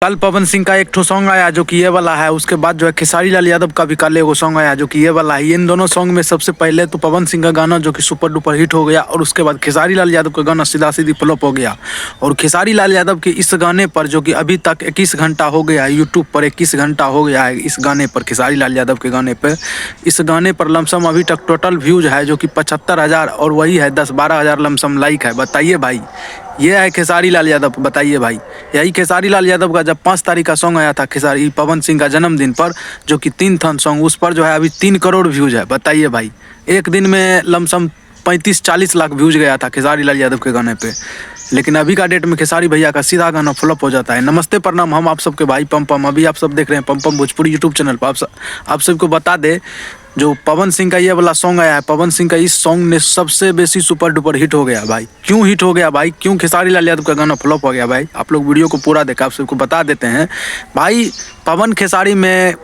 कल पवन सिंह का एक ठो सॉन्ग आया जो कि ये वाला है। उसके बाद जो है खेसारी लाल यादव का भी कल एगो सॉन्ग आया जो कि ये वाला है। इन दोनों सॉन्ग में सबसे पहले तो पवन सिंह का गाना जो कि सुपर डुपर हिट हो गया, और उसके बाद खेसारी लाल यादव का गाना सीधा सीधी फ्लॉप हो गया। और खेसारी लाल यादव के इस गाने पर जो कि अभी तक 21 घंटा हो गया है, यूट्यूब पर 21 घंटा हो गया है इस गाने पर, खेसारी लाल यादव के गाने पर। इस गाने पर लमसम अभी तक टोटल व्यूज है जो कि 75,000 और वही है 10-12 हज़ार लमसम लाइक है। बताइए भाई, ये है खेसारी लाल यादव। बताइए भाई, यही खेसारी लाल यादव का जब 5 तारीख का सॉन्ग आया था खेसारी पवन सिंह का जन्मदिन पर, जो कि 3 था सॉन्ग, उस पर जो है अभी 3 करोड़ व्यूज है। बताइए भाई, एक दिन में लमसम 35-40 लाख व्यूज गया था खेसारी लाल यादव के गाने पे। लेकिन अभी का डेट में खेसारी भैया का सीधा गाना फ्लॉप हो जाता है। नमस्ते प्रणाम, हम आप सबके भाई पम। अभी आप सब देख रहे हैं पम भोजपुरी यूट्यूब चैनल पर। आप सबको बता दे, जो पवन सिंह का ये वाला सॉन्ग आया है, पवन सिंह का इस सॉन्ग ने सबसे बेसी सुपर डुपर हिट हो गया भाई। क्यों हिट हो गया भाई, क्यों खेसारी लाल यादव का गाना फ्लॉप हो गया भाई? आप लोग वीडियो को पूरा देखा, आप सबको बता देते हैं भाई। पवन खेसारी में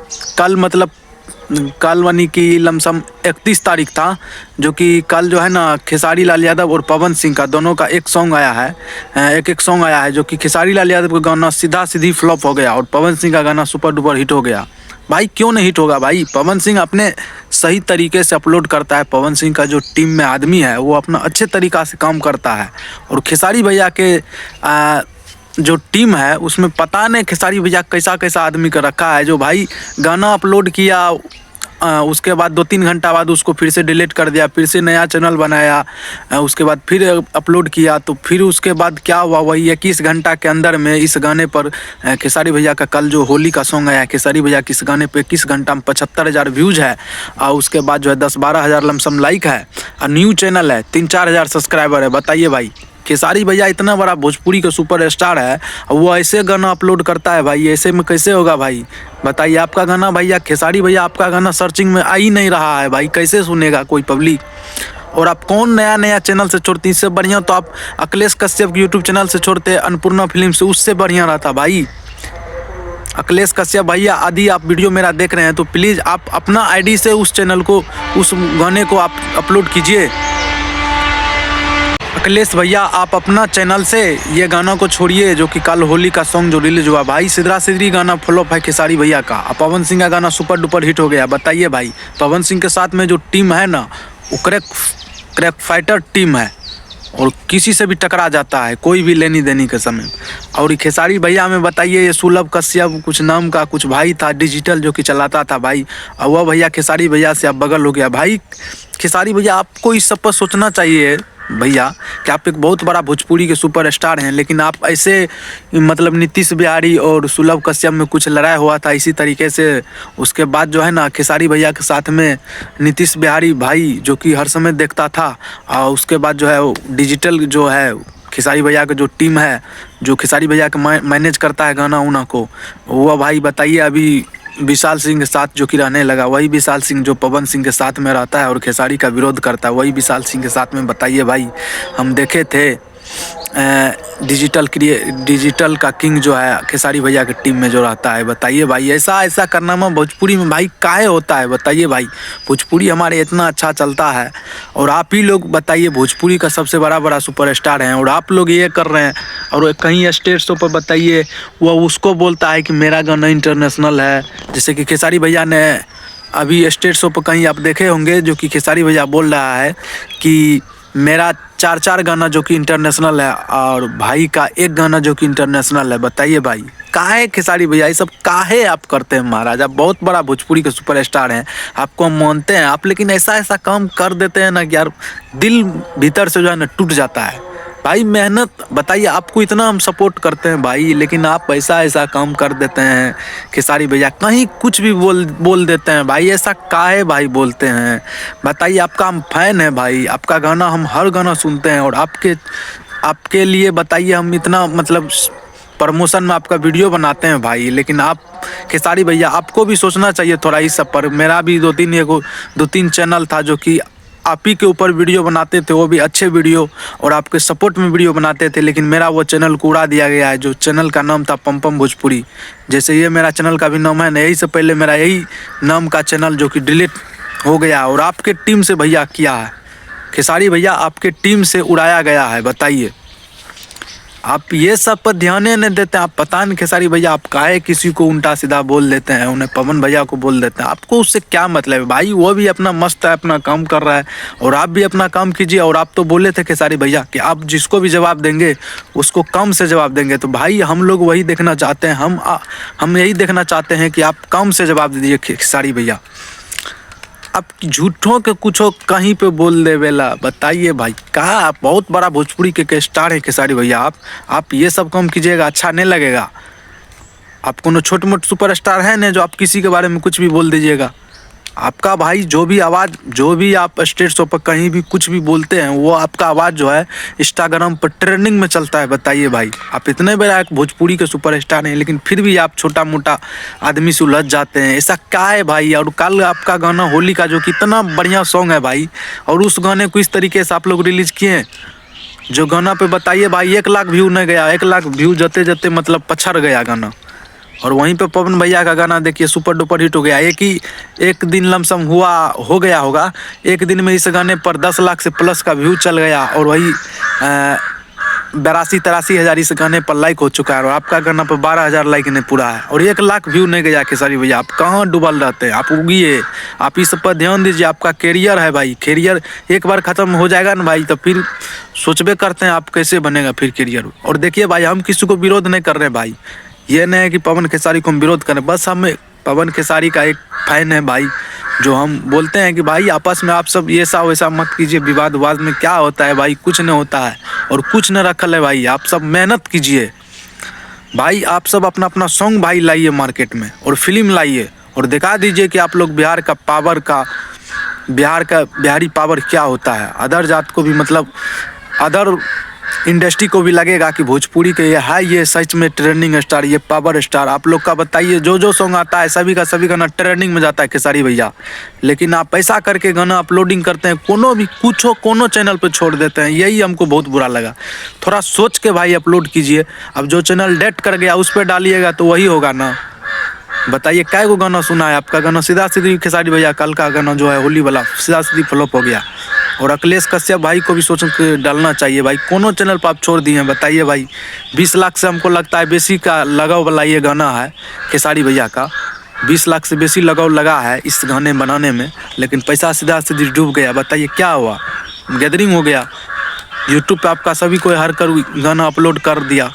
कल वानी की लमसम 31 तारीख था, जो कि कल जो है ना खेसारी लाल यादव और पवन सिंह का दोनों का एक सॉन्ग आया है, एक सॉन्ग आया है, जो कि खेसारी लाल यादव का गाना सीधा सीधी फ्लॉप हो गया और पवन सिंह का गाना सुपर डुपर हिट हो गया। भाई क्यों नहीं हिट होगा भाई? पवन सिंह अपने सही तरीके से अपलोड करता है। पवन सिंह का जो टीम में आदमी है वो अपना अच्छे तरीक़ा से काम करता है। और खेसारी भैया के जो टीम है उसमें पता नहीं खेसारी भैया कैसा कैसा आदमी का रखा है, जो भाई गाना अपलोड किया उसके बाद 2-3 घंटा बाद उसको फिर से डिलीट कर दिया, फिर से नया चैनल बनाया, उसके बाद फिर अपलोड किया, तो फिर उसके बाद क्या हुआ, वही 21 घंटा के अंदर में इस गाने पर खेसारी भैया का कल जो होली का सॉन्ग आया है, खेसारी भैया के इस गाने पे 21 घंटा में 75,000 व्यूज़ है। और उसके बाद जो है 10-12 हज़ार लमसम लाइक है, और न्यू चैनल है, 3-4 हज़ार सब्सक्राइबर है। बताइए भाई, खेसारी भैया इतना बड़ा भोजपुरी का सुपर स्टार है, वो ऐसे गाना अपलोड करता है भाई, ऐसे में कैसे होगा भाई? बताइए, आपका गाना भैया, खेसारी भैया आपका गाना सर्चिंग में आ ही नहीं रहा है भाई, कैसे सुनेगा कोई पब्लिक? और आप कौन नया चैनल से छोड़ती? इससे बढ़िया तो आप अखिलेश कश्यप के यूट्यूब चैनल से छोड़ते, अन्नपूर्णा फिल्म से, उससे बढ़िया रहता भाई। अखिलेश कश्यप भैया, यदि आप वीडियो मेरा देख रहे हैं तो प्लीज़ आप अपना आईडी से उस चैनल को, उस गाने को आप अपलोड कीजिए। अखिलेश भैया, आप अपना चैनल से ये गाना को छोड़िए, जो कि कल होली का सॉन्ग जो रिलीज हुआ भाई, सीधा सीधी गाना फ्लॉप है खेसारी भैया का। पवन सिंह का गाना सुपर डुपर हिट हो गया। बताइए भाई, पवन सिंह के साथ में जो टीम है ना, वो क्रैक फाइटर टीम है, और किसी से भी टकरा जाता है कोई भी लेनी देनी के समय। और खेसारी भैया में बताइए, ये सुलभ कश्यप कुछ नाम का कुछ भाई था डिजिटल, जो कि चलाता था भाई, और वह भैया खेसारी भैया से अब बगल हो गया भाई। खेसारी भैया, आपको इस सब पर सोचना चाहिए भैया कि आप एक बहुत बड़ा भोजपुरी के सुपर स्टार हैं, लेकिन आप ऐसे मतलब नीतीश बिहारी और सुलभ कश्यप में कुछ लड़ाई हुआ था इसी तरीके से। उसके बाद जो है ना खेसारी भैया के साथ में नीतीश बिहारी भाई, जो कि हर समय देखता था, और उसके बाद जो है डिजिटल जो है खेसारी भैया का जो टीम है, जो खेसारी भैया का मैनेज करता है गाना उना को, वो भाई बताइए अभी विशाल सिंह के साथ जो कि रहने लगा, वही विशाल सिंह जो पवन सिंह के साथ में रहता है और खेसारी का विरोध करता है, वही विशाल सिंह के साथ में। बताइए भाई, हम देखे थे डिजिटल का किंग जो है खेसारी भैया के टीम में जो रहता है। बताइए भाई, ऐसा करना में भोजपुरी में भाई काहे होता है? बताइए भाई, भोजपुरी हमारे इतना अच्छा चलता है, और आप ही लोग बताइए भोजपुरी का सबसे बड़ा सुपर स्टार हैं, और आप लोग ये कर रहे हैं। और कहीं स्टेज शो पर बताइए, वो उसको बोलता है कि मेरा गाना इंटरनेशनल है। जैसे कि खेसारी भैया ने अभी स्टेज शो पर कहीं आप देखे होंगे, जो कि खेसारी भैया बोल रहा है कि मेरा 4 गाना जो कि इंटरनेशनल है, और भाई का 1 गाना जो कि इंटरनेशनल है। बताइए भाई, काहे खेसारी भैया ये सब काहे आप करते हैं महाराज? आप बहुत बड़ा भोजपुरी के सुपर स्टार हैं, आपको हम मानते हैं आप, लेकिन ऐसा काम कर देते हैं ना कि यार दिल भीतर से जो है ना टूट जाता है भाई। मेहनत, बताइए, आपको इतना हम सपोर्ट करते हैं भाई, लेकिन आप ऐसा काम कर देते हैं खेसारी भैया, कहीं कुछ भी बोल देते हैं भाई। ऐसा काहे भाई बोलते हैं? बताइए, आपका हम फैन है भाई, आपका गाना हम हर गाना सुनते हैं, और आपके लिए बताइए हम इतना मतलब प्रमोशन में आपका वीडियो बनाते हैं भाई। लेकिन आप खेसारी भैया, आपको भी सोचना चाहिए थोड़ा इस सब पर। मेरा भी 2-3 चैनल था जो कि आप ही के ऊपर वीडियो बनाते थे, वो भी अच्छे वीडियो, और आपके सपोर्ट में वीडियो बनाते थे, लेकिन मेरा वो चैनल को उड़ा दिया गया है, जो चैनल का नाम था पम भोजपुरी। जैसे ये मेरा चैनल का भी नाम है ना, यही से पहले मेरा यही नाम का चैनल जो कि डिलीट हो गया, और आपके टीम से भैया किया है। खेसारी भैया, आपके टीम से उड़ाया गया है। बताइए, आप ये सब पर ध्यान नहीं देते। आप पता नहीं खेसारी भैया आप काहे किसी को उल्टा सीधा बोल देते हैं, उन्हें पवन भैया को बोल देते हैं। आपको उससे क्या मतलब है भाई? वो भी अपना मस्त है, अपना काम कर रहा है और आप भी अपना काम कीजिए। और आप तो बोले थे खेसारी भैया कि आप जिसको भी जवाब देंगे उसको कम से जवाब देंगे। तो भाई हम लोग वही देखना चाहते हैं, हम यही देखना चाहते हैं कि आप कम से जवाब दीजिए खेसारी भैया। आप झूठों के कुछ कहीं पे बोल दे बेला, बताइए भाई। कहा आप बहुत बड़ा भोजपुरी के स्टार है खेसारी भैया, आप ये सब काम कीजिएगा, अच्छा नहीं लगेगा। आप कोनो छोटे मोटे सुपरस्टार है ना जो आप किसी के बारे में कुछ भी बोल दीजिएगा। आपका भाई जो भी आवाज़, जो भी आप स्टेज शो पर कहीं भी कुछ भी बोलते हैं, वो आपका आवाज़ जो है इंस्टाग्राम पर ट्रेंडिंग में चलता है। बताइए भाई, आप इतने बड़ा एक भोजपुरी के सुपरस्टार हैं, लेकिन फिर भी आप छोटा मोटा आदमी से उलझ जाते हैं। ऐसा क्या है भाई? और कल आपका गाना होली का जो कितना बढ़िया सॉन्ग है भाई, और उस गाने को इस तरीके से आप लोग रिलीज़ किए हैं जो गाना पे बताइए भाई 1 लाख व्यू नहीं गया, 1 लाख व्यू जते जते मतलब पछड़ गया गाना। और वहीं पे पवन भैया का गाना देखिए सुपर डुपर हिट हो गया। एक दिन लमसम हो गया होगा, एक दिन में इस गाने पर 10 लाख से प्लस का व्यू चल गया। और वही 82-83 हज़ार इस गाने पर लाइक हो चुका है। और आपका गाना पर 12,000 लाइक नहीं पूरा है और 1 लाख व्यू नहीं गया। खेसारी भैया आप कहाँ डूबल रहते हैं? आप उगिए, आप इस पर ध्यान दीजिए। आपका कैरियर है भाई, कैरियर एक बार ख़त्म हो जाएगा ना भाई, तो फिर सोचबे करते हैं आप कैसे बनेगा फिर कैरियर। और देखिए भाई, हम किसी को विरोध नहीं कर रहे भाई, ये नहीं है कि पवन खेसारी को हम विरोध करें, बस हमें पवन खेसारी का एक फैन है भाई, जो हम बोलते हैं कि भाई आपस में आप सब ये सा वैसा मत कीजिए। विवाद में क्या होता है भाई? कुछ नहीं होता है और कुछ न रखल है भाई। आप सब मेहनत कीजिए भाई, आप सब अपना अपना सॉन्ग भाई लाइए मार्केट में और फिल्म लाइए और दिखा दीजिए कि आप लोग बिहारी पावर क्या होता है। अदर जात को भी, मतलब अदर इंडस्ट्री को भी लगेगा कि भोजपुरी के ये सच में ट्रेंडिंग स्टार, ये पावर स्टार। आप लोग का बताइए, जो सॉन्ग आता है सभी का सभी गाना ट्रेंडिंग में जाता है खेसारी भैया, लेकिन आप पैसा करके गाना अपलोडिंग करते हैं, कोनो चैनल पे छोड़ देते हैं। यही हमको बहुत बुरा लगा। थोड़ा सोच के भाई अपलोड कीजिए। अब जो चैनल डेट कर गया उस पर डालिएगा तो वही होगा ना। बताइए कै गो गाना सुना है? आपका गाना सीधा सीधी खेसारी भैया कल का गाना जो है होली वाला सीधा सीधी फ्लॉप हो गया। और अखिलेश कश्यप भाई को भी सोच के डालना चाहिए भाई, कोनो चैनल पर आप छोड़ दिए हैं। बताइए भाई, 20 लाख से हमको लगता है बेसी का लगाव वाला ये गाना है खेसारी भैया का। 20 लाख से बेसी लगाव लगा है इस गाने बनाने में, लेकिन पैसा सीधा सीधी डूब गया। बताइए क्या हुआ? गैदरिंग हो गया। यूट्यूब पे आपका सभी कोई हर कर गाना अपलोड कर दिया।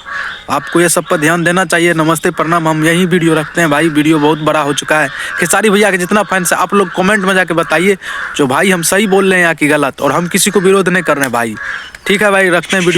आपको ये सब पर ध्यान देना चाहिए। नमस्ते प्रणाम, हम यही वीडियो रखते हैं भाई। वीडियो बहुत बड़ा हो चुका है। खेसारी भैया के जितना फैंस है आप लोग कमेंट में जाके बताइए जो भाई हम सही बोल रहे हैं या कि गलत, और हम किसी को विरोध नहीं कर रहे हैं भाई। ठीक है भाई, रखते हैं वीडियो।